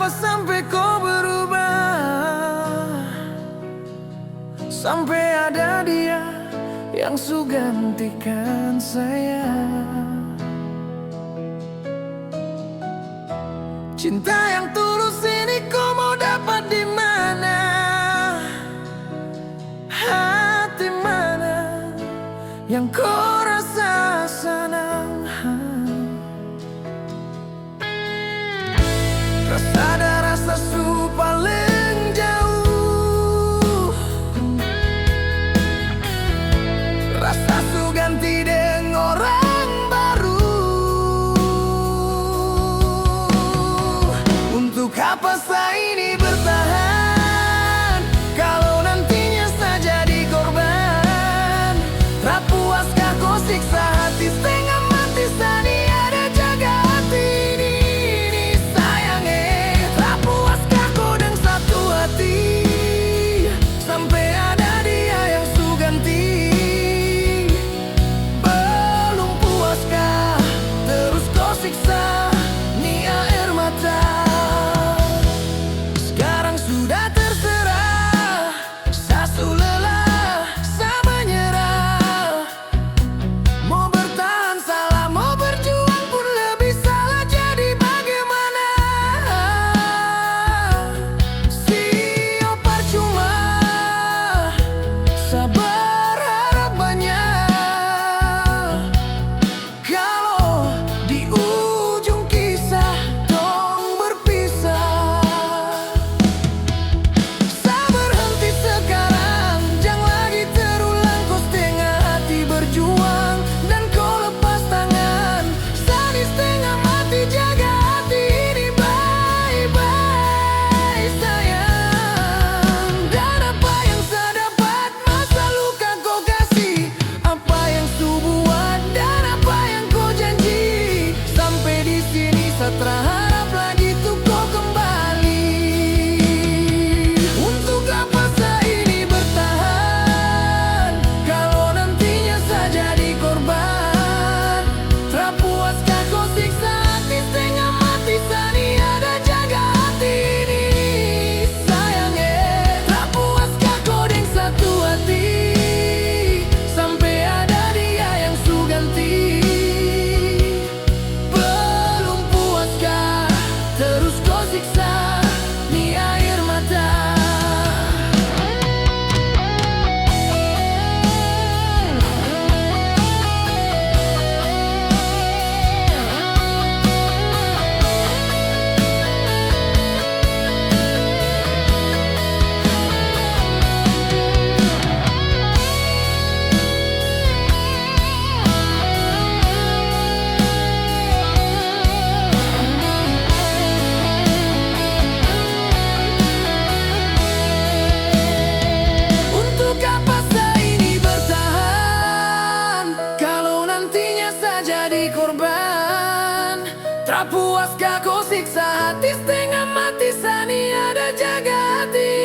apa sampai kau berubah, sampai ada dia yang gantikan saya. Cinta yang tulus ini kau mau dapat di mana? Hati mana yang kau rasa senang? Rasa ada rasa su paling jauh, rasa su ganti dengan orang baru. Untuk apa saya ini bertahan kalau nantinya saya jadi korban? Tak puaskah kau siksa hati setengah mati sani ada jaga hati ini sayang tak puaskah kau dengan satu hati sampai ada dia yang ganti? Belum puaskah terus kau siksa ni air mata? Sekarang sudah terserah, saya su lelah, saya menyerah. Mau bertahan salah, mau berjuang pun lebih salah. Jadi bagaimana? Sio percuma, saya berharap banyak. Kalau di ujung kisah dong berpisah, saya berhenti sekarang, jangan lagi terulang. Kau setengah hati berjuang dan kau lepas tangan. Saya di setengah mati jaga hati ini bye-bye sayang. Dan apa yang saya dapat masa luka kau kasih, apa yang su buat dan apa yang kau janji. Sampai di sini saya terharap lagi tuh kau kembali. Untuk apa saya ini bertahan kalau nantinya saya jadi korban? Tak puaskah kau siksa hati setengah mati sani ada jaga hati ini sayang tak puaskah kau dengan satu hati sampai ada dia yang ganti? Belum puaskah terus kau siksa ni air mata? Untuk apa saya ini bertahan kalau nantinya saya jadi korban? Tak puaskah kau siksa hati setengah mati sani ada jaga hati